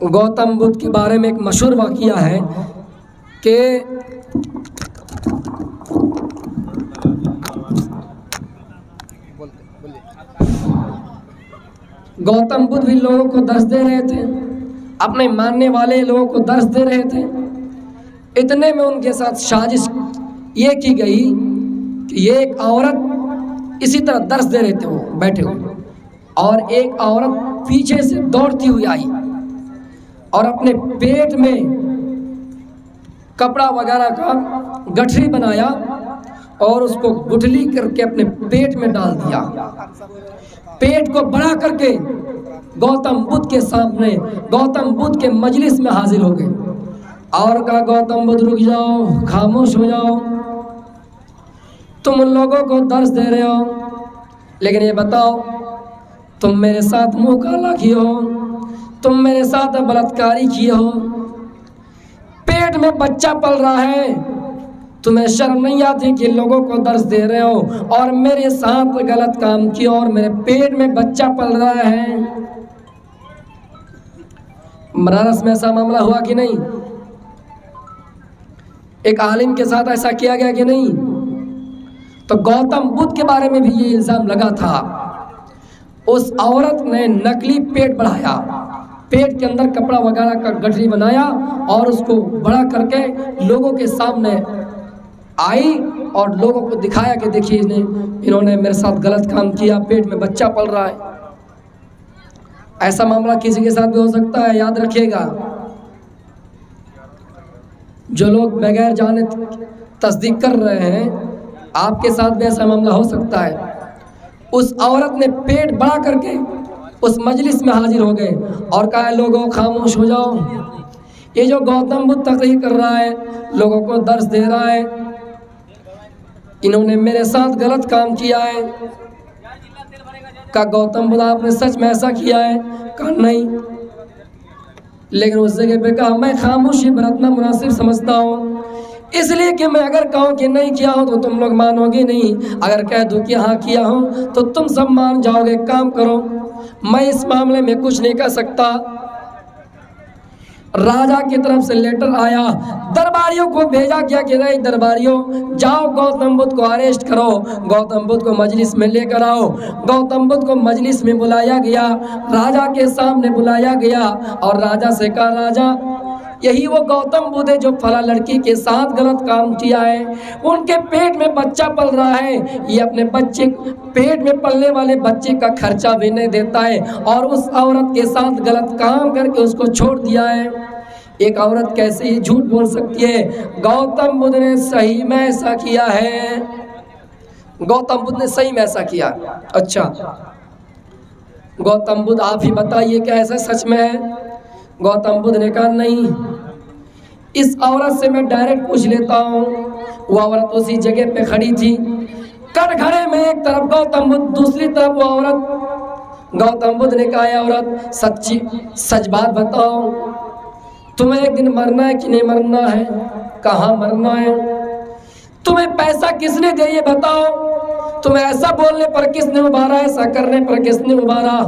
गौतम बुद्ध के बारे में एक मशहूर वाक़या है कि गौतम बुद्ध भी लोगों को दर्श दे रहे थे, अपने मानने वाले लोगों को दर्श दे रहे थे। इतने में उनके साथ साजिश ये की गई कि ये एक औरत इसी तरह दर्श दे रहे थे, वो बैठे हुए, और एक औरत पीछे से दौड़ती हुई आई और अपने पेट में कपड़ा वगैरह का गठरी बनाया और उसको गुठली करके अपने पेट में डाल दिया। पेट को बड़ा करके गौतम बुद्ध के सामने, गौतम बुद्ध के मजलिस में हाजिर हो गए और कहा, गौतम बुद्ध रुक जाओ, खामोश हो जाओ, तुम उन लोगों को दर्श दे रहे हो, लेकिन ये बताओ तुम मेरे साथ मुंह काला किए हो, तुम मेरे साथ बलात्कारी किए हो, पेट में बच्चा पल रहा है, तुम्हें शर्म नहीं आती कि लोगों को दर्श दे रहे हो और मेरे साथ गलत काम किया और मेरे पेट में बच्चा पल रहा है। बनारस में ऐसा मामला हुआ कि नहीं? एक आलिम के साथ ऐसा किया गया कि नहीं? तो गौतम बुद्ध के बारे में भी ये इल्जाम लगा था। उस औरत ने नकली पेट बढ़ाया, पेट के अंदर कपड़ा वगैरह का गठरी बनाया और उसको बड़ा करके लोगों के सामने आई और लोगों को दिखाया कि देखिए इन्होंने मेरे साथ गलत काम किया, पेट में बच्चा पल रहा है। ऐसा मामला किसी के साथ भी हो सकता है, याद रखिएगा। जो लोग बगैर जाने तस्दीक कर रहे हैं, आपके साथ भी ऐसा मामला हो सकता है। उस औरत ने पेट बड़ा करके उस मजलिस में हाजिर हो गए और कहा, लोगों खामोश हो जाओ, ये जो गौतम बुद्ध तकरीर कर रहा है, लोगों को दर्श दे रहा है, इन्होंने मेरे साथ गलत काम किया है। कहा, गौतम बुद्ध आपने सच में ऐसा किया है? कहा नहीं, लेकिन उस जगह पे कहा, मैं खामोशी बरतना मुनासिब समझता हूँ, इसलिए कि मैं अगर कहूँ कि नहीं किया हो तो तुम लोग मानोगे नहीं, अगर कह दूँ कि हाँ किया हो तो तुम सब मान जाओगे। काम करो, मैं इस मामले में कुछ नहीं कर सकता। राजा की तरफ से लेटर आया, दरबारियों को भेजा गया कि नहीं दरबारियों जाओ गौतम बुद्ध को अरेस्ट करो, गौतम बुद्ध को मजलिस में लेकर आओ। गौतम बुद्ध को मजलिस में बुलाया गया, राजा के सामने बुलाया गया और राजा से कहा, राजा यही वो गौतम बुद्ध है जो फला लड़की के साथ गलत काम किया है, उनके पेट में बच्चा पल रहा है, ये अपने बच्चे पेट में पलने वाले बच्चे का खर्चा भी नहीं देता है और उस औरत के साथ गलत काम करके उसको छोड़ दिया है। एक औरत कैसे ही झूठ बोल सकती है? गौतम बुद्ध ने सही में ऐसा किया है, गौतम बुद्ध ने सही में ऐसा किया। अच्छा गौतम बुद्ध आप ही बताइए क्या ऐसा सच में है? गौतम बुद्ध ने कहा नहीं, इस औरत से मैं डायरेक्ट पूछ लेता हूँ। वो औरत उसी जगह पे खड़ी थी, कटघरे में एक तरफ गौतम बुद्ध, दूसरी तरफ वो औरत। गौतम बुद्ध ने कहा, औरत सच्ची सच बात बताओ, तुम्हें एक दिन मरना है कि नहीं मरना है? कहाँ मरना है? तुम्हें पैसा किसने दिया ये बताओ, तुम्हें ऐसा बोलने पर किसने उभारा, ऐसा करने पर किसने उभारा?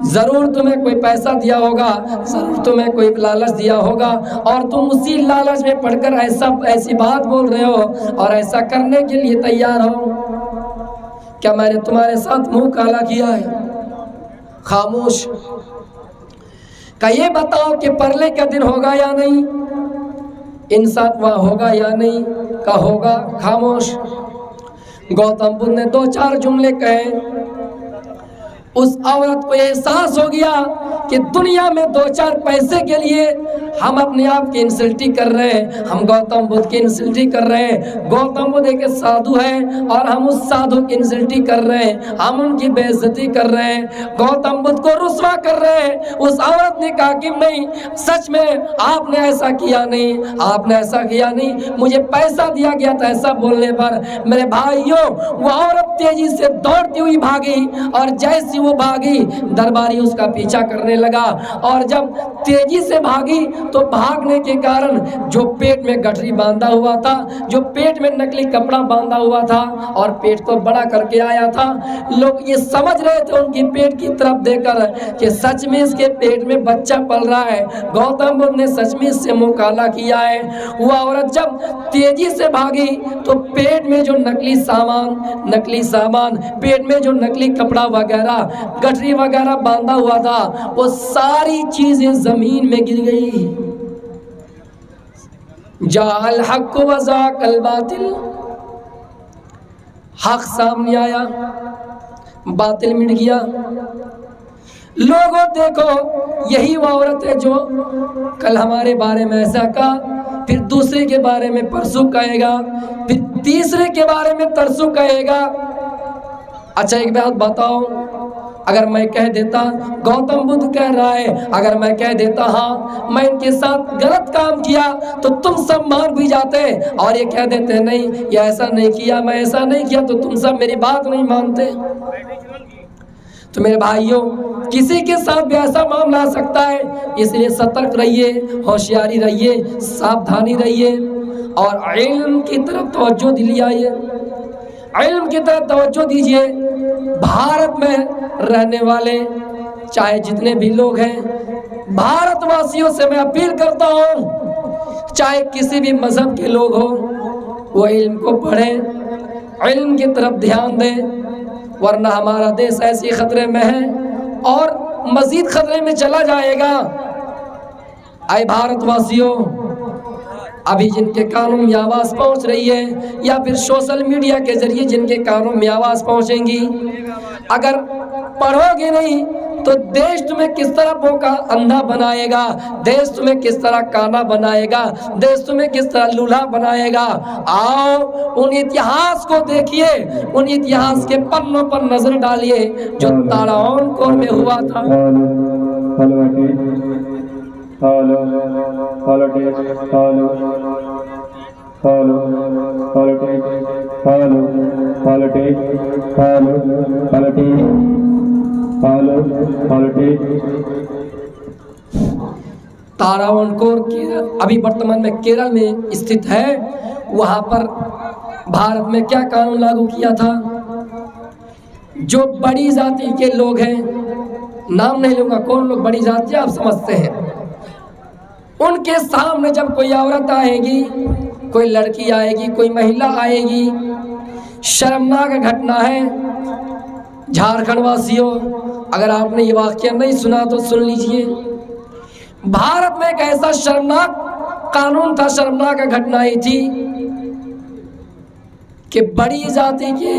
जरूर तुम्हें कोई पैसा दिया होगा, जरूर तुम्हें कोई लालच दिया होगा और तुम उसी लालच में पड़कर ऐसी बात बोल रहे हो और ऐसा करने के लिए तैयार हो। क्या मैंने तुम्हारे साथ मुंह काला किया है? खामोश। का ये बताओ कि परले का दिन होगा या नहीं, इंसाफ वहाँ होगा या नहीं? का होगा। खामोश। गौतम बुद्ध ने 2-4 जुमले कहे, उस औरत को एहसास हो गया कि दुनिया में 2-4 पैसे के लिए हम अपने आप की इंसल्टिंग कर रहे हैं, हम गौतम बुद्ध की इंसल्टिंग कर रहे हैं। गौतम बुद्ध एक साधु है और हम उस साधु की इंसल्टिंग कर रहे हैं, हम उनकी बेइज्जती कर रहे हैं, गौतम बुद्ध को रुस्वा कर रहे हैं। उस औरत ने कहा कि नहीं, सच में आपने ऐसा किया नहीं, आपने ऐसा किया नहीं, मुझे पैसा दिया गया था ऐसा बोलने पर। मेरे भाइयों, वो औरत तेजी से दौड़ती हुई भागी और जैसी वो भागी, दरबारी उसका पीछा करने लगा और जब तेजी से भागी तो भागने के कारण जो पेट में गठरी बांधा हुआ था, जो पेट में नकली कपड़ा बांधा हुआ था और पेट तो बड़ा करके आया था, लोग ये समझ रहे थे उनकी पेट की तरफ देखकर कि सच में इसके पेट में बच्चा पल रहा है। गौतम बुद्ध ने सच में इससे मुंह काला किया है। वो औरत जब तेजी से भागी तो पेट में जो नकली सामान, पेट में जो नकली कपड़ा वगैरह, गठरी वगैरह बांधा हुआ था, वो सारी चीजें जमीन में गिर गई। जाल हक व ज़ाक़ल बातिल, हक सामने आया, बातिल मिट गया। लोगों देखो, यही वो औरत है जो कल हमारे बारे में ऐसा कहा, फिर दूसरे के बारे में परसों कहेगा, फिर तीसरे के बारे में तरसों कहेगा। अच्छा एक बात बताओ, अगर मैं कह देता गौतम बुद्ध कह रहा है, अगर मैं कह देता हाँ मैं इनके साथ गलत काम किया, तो तुम सब मान भी जाते और ये कह देते नहीं ये ऐसा नहीं किया, मैं ऐसा नहीं किया, तो तुम सब मेरी बात नहीं मानते। तो मेरे भाइयों, किसी के साथ भी ऐसा मामला आ सकता है, इसलिए सतर्क रहिए, होशियारी रहिए, सावधानी रहिए और इल्म की तरफ तवज्जो दिलाइए, इल्म की तरफ तवज्जो दीजिए। भारत में रहने वाले चाहे जितने भी लोग हैं, भारतवासियों से मैं अपील करता हूँ, चाहे किसी भी मजहब के लोग हो, वो इल्म को पढ़ें, इल्म की तरफ ध्यान दें, वरना हमारा देश ऐसे खतरे में है और मजीद खतरे में चला जाएगा। आए भारतवासियों, अभी जिनके कानों में आवाज़ पहुंच रही है या फिर सोशल मीडिया के जरिए जिनके कानों में आवाज़ पहुंचेंगी, अगर पढ़ोगे नहीं तो देश तुम्हें किस तरह भूखा अंधा बनाएगा, देश तुम्हें किस तरह काना बनाएगा, देश तुम्हें किस तरह लूल्हा बनाएगा। आओ उन इतिहास को देखिए, उन इतिहास के पन्नों पर नजर डालिए जो ताराओनकोर में हुआ था। तारावणकोर अभी वर्तमान में केरल में स्थित है। वहां पर भारत में क्या कानून लागू किया था, जो बड़ी जाति के लोग हैं, नाम नहीं लूंगा कौन लोग बड़ी जाति आप समझते हैं, उनके सामने जब कोई औरत आएगी, कोई लड़की आएगी, कोई महिला आएगी, शर्मनाक घटना है। झारखंड वासियों, अगर आपने ये वाकया नहीं सुना तो सुन लीजिए। भारत में एक ऐसा शर्मनाक कानून था, शर्मनाक घटनाएं थी कि बड़ी जाति के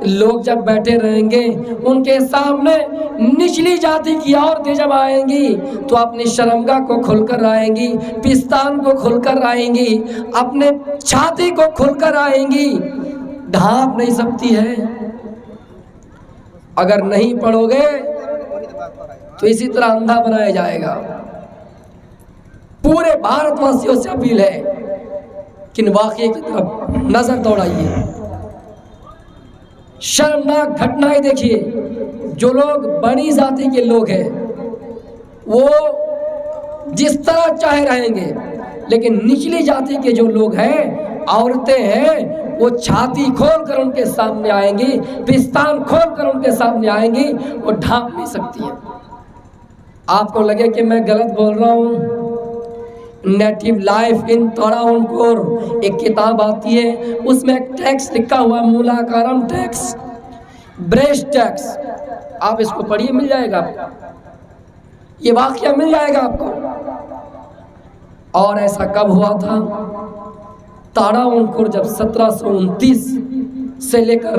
लोग जब बैठे रहेंगे, उनके सामने निचली जाति की औरतें जब आएंगी तो अपनी शर्मगाह को खुलकर आएंगी, पिस्तान को खुलकर आएंगी, अपने छाती को खुलकर आएंगी, ढांप नहीं सकती है। अगर नहीं पढ़ोगे तो इसी तरह अंधा बनाया जाएगा। पूरे भारतवासियों से अपील है कि इन वाकये की तरफ नजर दौड़ाइए। शर्मनाक घटनाएं देखिए। जो लोग बड़ी जाति के लोग हैं वो जिस तरह चाहे रहेंगे, लेकिन निचली जाति के जो लोग हैं, औरतें हैं, वो छाती खोलकर उनके सामने आएंगी, पिस्तान खोलकर उनके सामने आएंगी, वो ढांप नहीं सकती हैं। आपको लगे कि मैं गलत बोल रहा हूँ, नेटिव लाइफ इन तारावणकोर एक किताब आती है, उसमें एक टैक्स लिखा हुआ, मूलाकारम टैक्स, ब्रेस्ट टैक्स, आप इसको पढ़िए, मिल जाएगा आपको, ये वाकया मिल जाएगा आपको। और ऐसा कब हुआ था? तारावणकोर जब 1729 से लेकर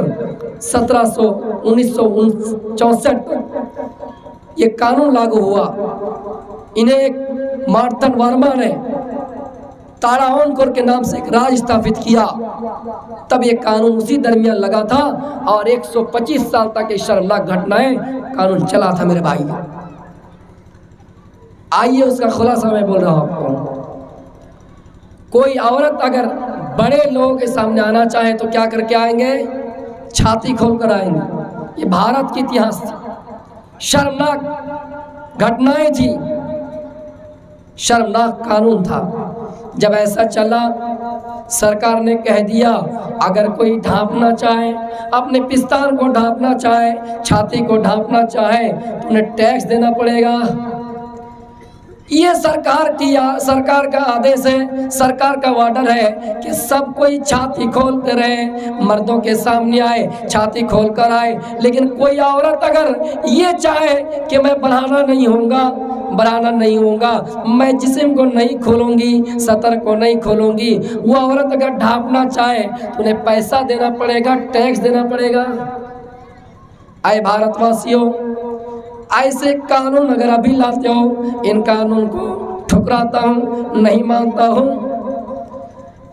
1964 तक ये कानून लागू हुआ। इन्हें एक मार्तन वर्मा ने तारावणकोर के नाम से एक राज स्थापित किया, तब ये कानून उसी दरमियान लगा था और 125 साल तक ये शर्मनाक घटनाएं कानून चला था मेरे भाई। आइए उसका खुलासा मैं बोल रहा हूं आपको। कोई औरत अगर बड़े लोगों के सामने आना चाहे तो क्या करके आएंगे? छाती खोलकर आएंगे। ये भारत की इतिहास थी, शर्मनाक घटनाएं थी। शर्मनाक कानून था। जब ऐसा चला, सरकार ने कह दिया अगर कोई ढांपना चाहे, अपने पिस्तान को ढांपना चाहे, छाती को ढांपना चाहे तो उन्हें टैक्स देना पड़ेगा। ये सरकार का आदेश है, सरकार का ऑर्डर है कि सब कोई छाती खोलते रहे, मर्दों के सामने आए, छाती खोल कर आए। लेकिन कोई औरत अगर ये चाहे कि मैं बढ़ाना नहीं होगा, मैं जिस्म को नहीं खोलूंगी, सतर को नहीं खोलूंगी, वो औरत अगर ढांपना चाहे तो उन्हें पैसा देना पड़ेगा, टैक्स देना पड़ेगा। आए भारतवासियों, ऐसे कानून अगर अभी लाते हो, इन कानून को ठुकराता हूँ, नहीं मानता हूँ।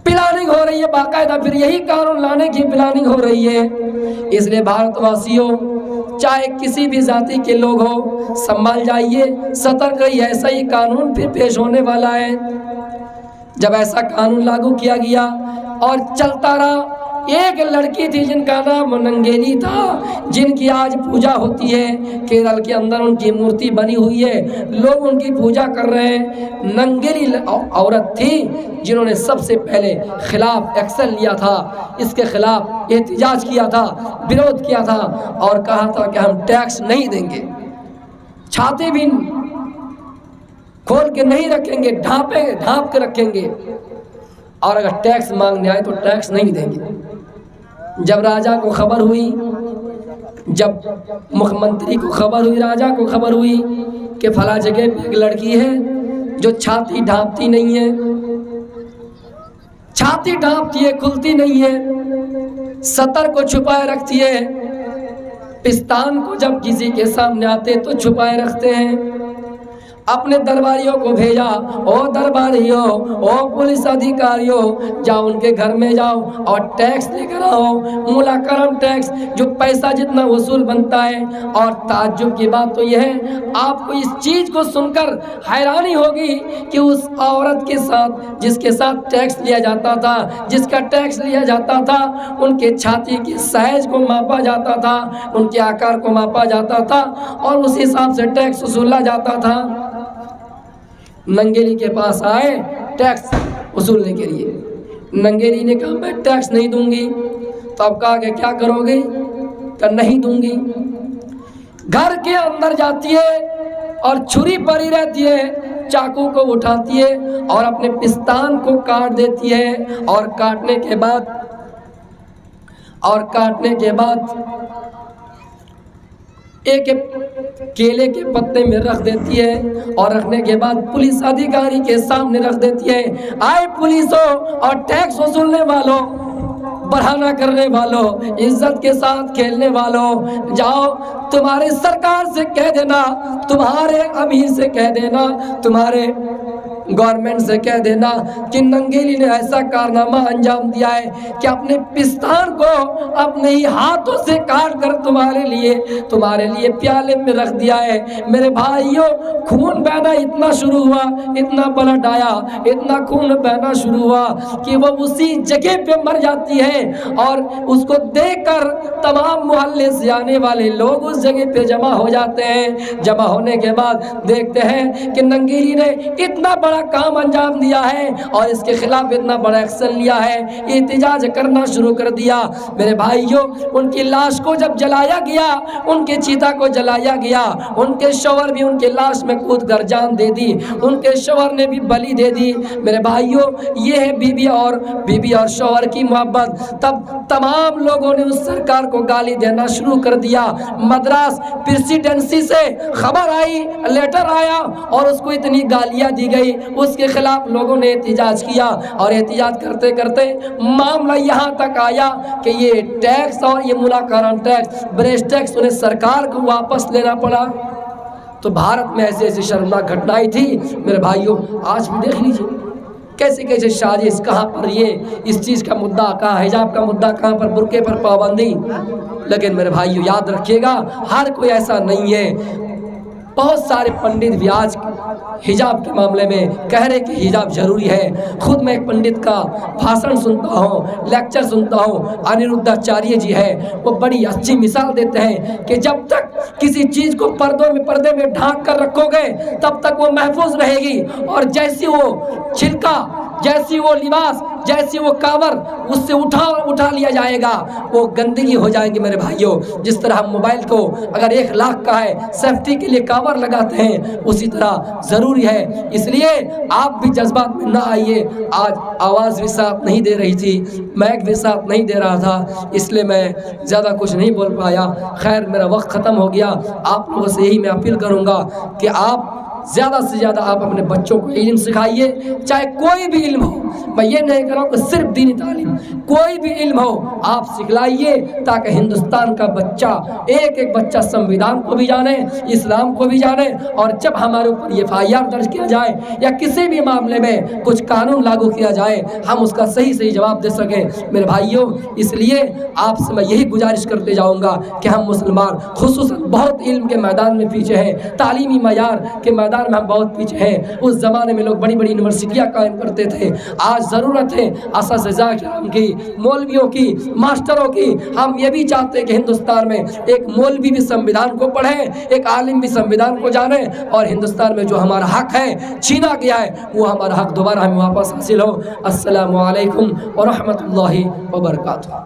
प्लानिंग हो रही है बाकायदा, फिर यही कानून लाने की प्लानिंग हो रही है। इसलिए भारतवासियों, चाहे किसी भी जाति के लोग हो, संभाल जाइए, सतर्क रहिए, ऐसा ही कानून फिर पेश होने वाला है। जब ऐसा कानून लागू किया गया और चलता रहा, एक लड़की थी जिनका नाम नंगेली था, जिनकी आज पूजा होती है। केरल के अंदर उनकी मूर्ति बनी हुई है, लोग उनकी पूजा कर रहे हैं। नंगेली औरत थी जिन्होंने सबसे पहले खिलाफ एक्शन लिया था, इसके खिलाफ एहतिजाज किया था, विरोध किया था और कहा था कि हम टैक्स नहीं देंगे, छाती भी खोल के नहीं रखेंगे, ढांप के रखेंगे, और अगर टैक्स मांगने आए तो टैक्स नहीं देंगे। जब राजा को खबर हुई, जब मुख्यमंत्री को खबर हुई, राजा को खबर हुई कि फला जगह पे एक लड़की है जो छाती ढांपती नहीं है, छाती ढांपती है, खुलती नहीं है, सतर को छुपाए रखती है, पिस्तान को जब किसी के सामने आते तो छुपाए रखते हैं। अपने दरबारियों को भेजा, ओ दरबारियों, ओ पुलिस अधिकारियों, जाओ उनके घर में जाओ और टैक्स लेकर आओ, मुलाकरम टैक्स, जो पैसा जितना वसूल बनता है। और ताज्जुब की बात तो यह है, आपको इस चीज़ को सुनकर हैरानी होगी कि उस औरत के साथ जिसके साथ टैक्स लिया जाता था, जिसका टैक्स लिया जाता था, उनके छाती की साइज को मापा जाता था, उनके आकार को मापा जाता था और उस हिसाब से टैक्स वसूला जाता था। नंगेली के पास आए टैक्स वसूलने के लिए। नंगेली ने कहा मैं टैक्स नहीं दूंगी। तो अब कहा कि क्या करोगे? तो नहीं दूंगी। घर के अंदर जाती है और छुरी पड़ी रहती है, चाकू को उठाती है और अपने पिस्तान को काट देती है और काटने के बाद एक केले के पत्ते में रख देती है और रखने के बाद पुलिस अधिकारी के सामने रख देती है। आए पुलिसों और टैक्स वसूलने वालों, बढ़ाना करने वालों, इज्जत के साथ खेलने वालों, जाओ तुम्हारे सरकार से कह देना, तुम्हारे अमीर से कह देना, तुम्हारे गवर्नमेंट से कह देना कि नंगेली ने ऐसा कारनामा अंजाम दिया है कि अपने पिस्तान को अपने ही हाथों से काट कर तुम्हारे लिए प्याले में रख दिया है। मेरे भाइयों, खून बहना इतना शुरू हुआ, इतना ब्लड आया, इतना खून बहना शुरू हुआ कि वो उसी जगह पे मर जाती है और उसको देखकर तमाम मोहल्ले से आने वाले लोग उस जगह पे जमा हो जाते हैं। जमा होने के बाद देखते हैं कि नंगेली ने इतना बड़ा काम अंजाम दिया है और इसके खिलाफ इतना बड़ा एक्शन लिया है, एहतिजाज करना शुरू कर दिया। मेरे भाइयों, उनकी लाश को जब जलाया गया, उनके चीता को जलाया गया, उनके शौहर भी उनके लाश में कूद कर जान दे दी, उनके शौहर ने भी बलि दे दी। मेरे भाइयों, ये है बीबी और शौहर की मोहब्बत। तब तमाम लोगों ने उस सरकार को गाली देना शुरू कर दिया। मद्रास प्रेसिडेंसी से खबर आई, लेटर आया और उसको इतनी गालियां दी गई, उसके खिलाफ लोगों ने एहतिजाज किया और एहतिजाज करते करते मामला यहाँ तक आया कि ये टैक्स और ये मुलाकरम टैक्स, ब्रेस टैक्स उन्हें सरकार को वापस लेना पड़ा। तो भारत में ऐसी ऐसी शर्मनाक घटनाएं थी मेरे भाइयों, आज भी देख लीजिए कैसे कैसे साजिश, कहाँ पर ये इस चीज़ का मुद्दा, कहाँ हिजाब का मुद्दा, कहाँ पर बुर्के पर पाबंदी। लेकिन मेरे भाइयों याद रखिएगा, हर कोई ऐसा नहीं है। बहुत सारे पंडित भी आज हिजाब के मामले में कह रहे कि हिजाब ज़रूरी है। खुद मैं एक पंडित का भाषण सुनता हूँ, लेक्चर सुनता हूँ, अनिरुद्धाचार्य जी है, वो बड़ी अच्छी मिसाल देते हैं कि जब तक किसी चीज़ को पर्दे में ढांक कर रखोगे तब तक वो महफूज रहेगी, और जैसी वो छिलका, जैसी वो लिबास, जैसी वो कावर उससे उठा लिया जाएगा, वो गंदगी हो जाएगी। मेरे भाइयों, जिस तरह हम मोबाइल को अगर 1 लाख का है सेफ्टी के लिए कावर लगाते हैं, उसी तरह ज़रूरी है। इसलिए आप भी जज्बात में ना आइए। आज आवाज़ भी साथ नहीं दे रही थी, मैक भी साथ नहीं दे रहा था, इसलिए मैं ज़्यादा कुछ नहीं बोल पाया। खैर, मेरा वक्त ख़त्म हो गया। आप लोगों से यही मैं अपील करूँगा कि आप ज़्यादा से ज़्यादा आप अपने बच्चों को इल्म सिखाइए, चाहे कोई भी इल्म हो। मैं ये नहीं कह रहा हूँ कि सिर्फ दीनी तालीम, कोई भी इल्म हो आप सिखलाइए, ताकि हिंदुस्तान का बच्चा, एक बच्चा संविधान को भी जाने, इस्लाम को भी जाने, और जब हमारे ऊपर FIR दर्ज किया जाए या किसी भी मामले में कुछ कानून लागू किया जाए, हम उसका सही जवाब दे सकें। मेरे भाइयों, इसलिए आपसे मैं यही गुजारिश करते जाऊँगा कि हम मुसलमान खुसूसन बहुत इल्म के मैदान में पीछे हैं, तालीमी मयार के मैदान में हम बहुत पीछे हैं। उस ज़माने में लोग बड़ी बड़ी यूनिवर्सिटियाँ कायम करते थे। आज ज़रूरत है असातिज़ा की, मौलवियों की, मास्टरों की। हम ये भी चाहते हैं कि हिंदुस्तान में एक मौलवी भी संविधान को पढ़े, एक आलिम भी संविधान को जाने, और हिंदुस्तान में जो हमारा हक है छीना गया है, वो हमारा हक दोबारा हमें वापस हासिल हो। अस्सलामु अलैकुम व रहमतुल्लाहि व बरकातुहू।